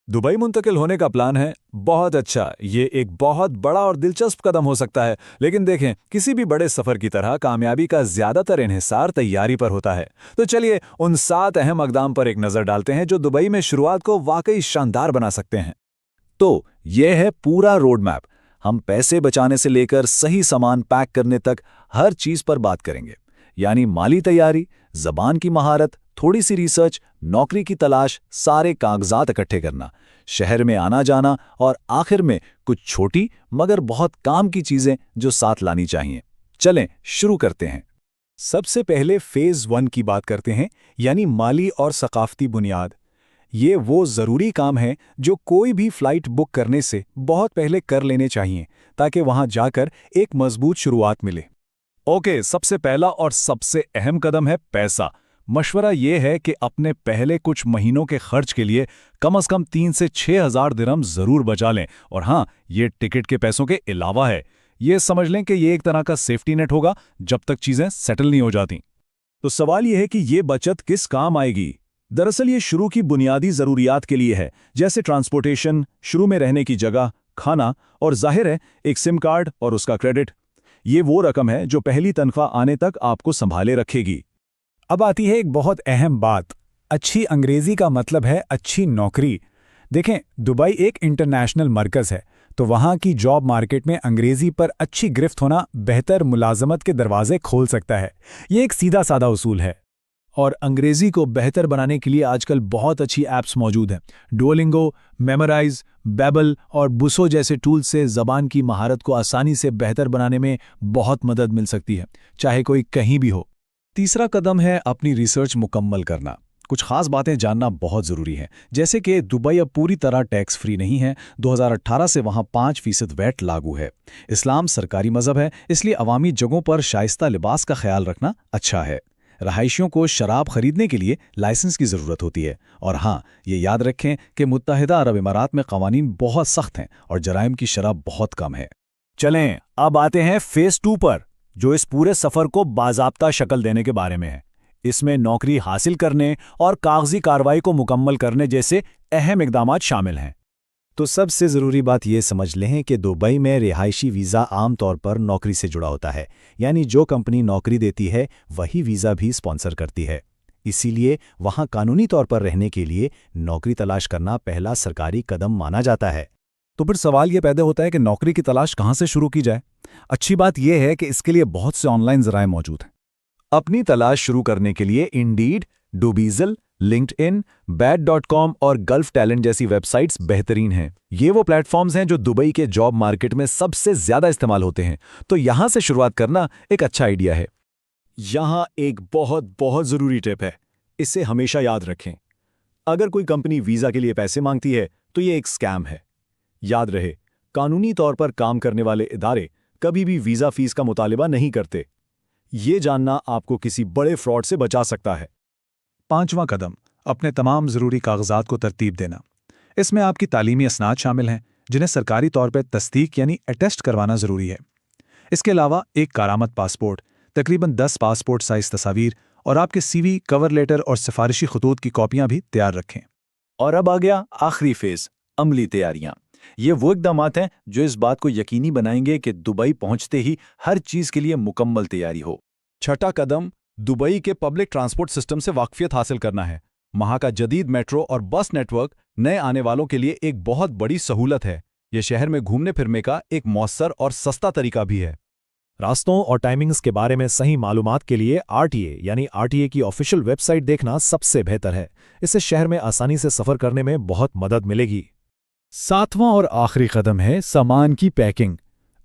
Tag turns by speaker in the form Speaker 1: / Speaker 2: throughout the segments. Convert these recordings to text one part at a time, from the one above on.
Speaker 1: Dubai मुंतकिल होने का प्लान है। बहुत अच्छा, ये एक बहुत बड़ा और दिलचस्प कदम हो सकता है। लेकिन देखें, किसी भी बड़े सफर की तरह कामयाबी का ज्यादातर इन्हिसार तैयारी पर होता है। तो चलिए उन 7 अहम अक़दाम पर एक नजर डालते हैं जो दुबई में शुरुआत को वाकई शानदार बना सकते हैं। तो यह है पूरा रोड मैप। हम पैसे बचाने से लेकर सही सामान पैक करने तक हर चीज पर बात करेंगे। यानी माली तैयारी, जबान की महारत, थोड़ी सी रिसर्च, नौकरी की तलाश, सारे कागजात इकट्ठे करना, शहर में आना जाना और आखिर में कुछ छोटी मगर बहुत काम की चीजें जो साथ लानी चाहिए। चलें शुरू करते हैं। सबसे पहले फेज 1 की बात करते हैं, यानी माली और सकाफती बुनियाद। ये वो ज़रूरी काम है जो कोई भी फ्लाइट बुक करने से बहुत पहले कर लेने चाहिए, ताकि वहां जाकर एक मजबूत शुरुआत मिले। ओके, सबसे पहला और सबसे अहम कदम है पैसा। मशवरा ये है कि अपने पहले कुछ महीनों के खर्च के लिए कम से कम 3 से 6,000 दिरहम ज़रूर बचा लें। और हाँ, ये टिकट के पैसों के अलावा है। ये समझ लें कि ये एक तरह का सेफ्टी नेट होगा जब तक चीज़ें सेटल नहीं हो जाती। तो सवाल यह है कि ये बचत किस काम आएगी। दरअसल ये शुरू की बुनियादी ज़रूरियात के लिए है, जैसे ट्रांसपोर्टेशन, शुरू में रहने की जगह, खाना और जाहिर है एक सिम कार्ड और उसका क्रेडिट। ये वो रकम है जो पहली तनख्वाह आने तक आपको संभाले रखेगी।
Speaker 2: अब आती है एक बहुत अहम बात। अच्छी अंग्रेजी का मतलब है अच्छी नौकरी। देखें, दुबई एक इंटरनेशनल मरकज़ है, तो वहाँ की जॉब मार्केट में अंग्रेजी पर अच्छी गिरफ्त होना बेहतर मुलाजमत के दरवाजे खोल सकता है। ये एक सीधा साधा उसूल है।
Speaker 1: और अंग्रेजी को बेहतर बनाने के लिए आजकल बहुत अच्छी ऐप्स मौजूद हैं। डुओलिंगो, मेमोराइज, बेबल और बुसो जैसे टूल्स से ज़बान की महारत को आसानी से बेहतर बनाने में बहुत मदद मिल सकती है, चाहे कोई कहीं भी हो। तीसरा कदम है अपनी रिसर्च मुकम्मल करना। कुछ खास बातें जानना बहुत ज़रूरी है, जैसे कि दुबई अब पूरी तरह टैक्स फ्री नहीं है। 2018 से वहाँ 5% वैट लागू है। इस्लाम सरकारी मज़हब है, इसलिए अवामी जगहों पर शाइस्ता लिबास का ख्याल रखना अच्छा है। रहायशियों को शराब खरीदने के लिए लाइसेंस की ज़रूरत होती है। और हाँ, ये याद रखें कि मुत्तहिदा अरब इमारात में क़वानीन बहुत सख्त हैं और जराइम की शरह बहुत कम है।
Speaker 2: चलें अब आते हैं फेज़ 2 पर, जो इस पूरे सफ़र को बाज़ाब्ता शक्ल देने के बारे में है। इसमें नौकरी हासिल करने और कागजी कार्रवाई को मुकम्मल करने जैसे अहम इक़दामात शामिल हैं।
Speaker 1: तो सबसे ज़रूरी बात ये समझ लें कि दुबई में रिहायशी वीज़ा आम तौर पर नौकरी से जुड़ा होता है, यानी जो कंपनी नौकरी देती है वही वीज़ा भी स्पॉन्सर करती है। इसीलिए वहाँ कानूनी तौर पर रहने के लिए नौकरी तलाश करना पहला सरकारी कदम माना जाता है।
Speaker 2: तो फिर सवाल ये पैदा होता है कि नौकरी की तलाश कहाँ से शुरू की जाए। अच्छी बात यह है कि इसके लिए बहुत से ऑनलाइन ज़राए मौजूद हैं।
Speaker 1: अपनी तलाश शुरू करने के लिए इंडीड, डूबीजल, लिंक्डइन, बैड.com और गल्फ टैलेंट जैसी वेबसाइट्स बेहतरीन हैं। ये वो प्लेटफॉर्म्स हैं जो दुबई के जॉब मार्केट में सबसे ज़्यादा इस्तेमाल होते हैं, तो यहाँ से शुरुआत करना एक अच्छा आइडिया है। यहाँ एक बहुत बहुत ज़रूरी टिप है, इसे हमेशा याद रखें। अगर कोई कंपनी वीज़ा के लिए पैसे मांगती है तो ये एक स्कैम है। याद रहे, कानूनी तौर पर काम करने वाले इदारे कभी भी वीज़ा फीस का मुतालिबा नहीं करते। ये जानना आपको किसी बड़े फ्रॉड से बचा सकता है।
Speaker 2: 5वां कदम, अपने तमाम ज़रूरी कागजात को तरतीब देना। इसमें आपकी तालीमी असनाद शामिल हैं, जिन्हें सरकारी तौर पर तस्दीक यानी अटेस्ट करवाना ज़रूरी है। इसके अलावा एक कारामत पासपोर्ट, तकरीबन 10 पासपोर्ट साइज़ तस्वीर और आपके CV, कवर लेटर और सिफारिशी खतूत की कॉपियाँ भी तैयार रखें।
Speaker 1: और अब आ गया आखिरी फेज़, अमली तैयारियाँ। ये वो इक़दामात हैं जो इस बात को यकीनी बनाएंगे कि दुबई पहुंचते ही हर चीज़ के लिए मुकम्मल तैयारी हो। छठा कदम, दुबई के पब्लिक ट्रांसपोर्ट सिस्टम से वाकफियत हासिल करना है। वहाँ का जदीद मेट्रो और बस नेटवर्क नए आने वालों के लिए एक बहुत बड़ी सहूलत है। ये शहर में घूमने फिरने का एक मौसर और सस्ता तरीका भी है।
Speaker 2: रास्तों और टाइमिंग्स के बारे में सही मालूमात के लिए RTA यानी RTA की ऑफिशियल वेबसाइट देखना सबसे बेहतर है। इससे शहर में आसानी से सफ़र करने में बहुत मदद मिलेगी। 7वां और आखिरी कदम है सामान की पैकिंग।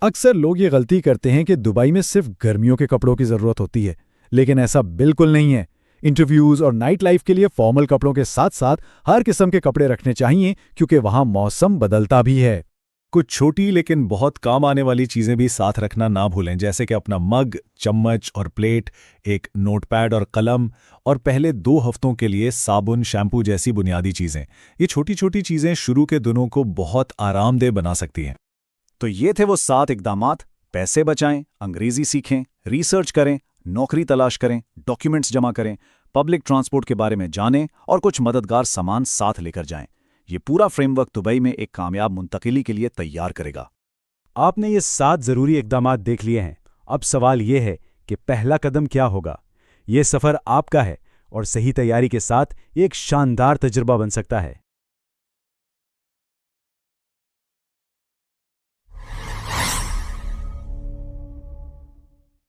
Speaker 2: अक्सर लोग ये गलती करते हैं कि दुबई में सिर्फ गर्मियों के कपड़ों की ज़रूरत होती है, लेकिन ऐसा बिल्कुल नहीं है। इंटरव्यूज़ और नाइट लाइफ के लिए फॉर्मल कपड़ों के साथ साथ हर किस्म के कपड़े रखने चाहिए, क्योंकि वहाँ मौसम बदलता भी है।
Speaker 1: कुछ छोटी लेकिन बहुत काम आने वाली चीज़ें भी साथ रखना ना भूलें, जैसे कि अपना मग, चम्मच और प्लेट, एक नोटपैड और कलम, और पहले 2 हफ्तों के लिए साबुन, शैम्पू जैसी बुनियादी चीज़ें। ये छोटी छोटी चीज़ें शुरू के दिनों को बहुत आरामदेह बना सकती हैं। तो ये थे वो 7 इक़दामात। पैसे बचाएं, अंग्रेज़ी सीखें, रिसर्च करें, नौकरी तलाश करें, डॉक्यूमेंट्स जमा करें, पब्लिक ट्रांसपोर्ट के बारे में जानें और कुछ मददगार सामान साथ लेकर जाएं। ये पूरा फ्रेमवर्क दुबई में एक कामयाब मुंतकिली के लिए तैयार करेगा।
Speaker 3: आपने ये 7 ज़रूरी इक़दामात देख लिए हैं। अब सवाल ये है कि पहला कदम क्या होगा। ये सफ़र आपका है और सही तैयारी के साथ एक शानदार तजुर्बा बन सकता है।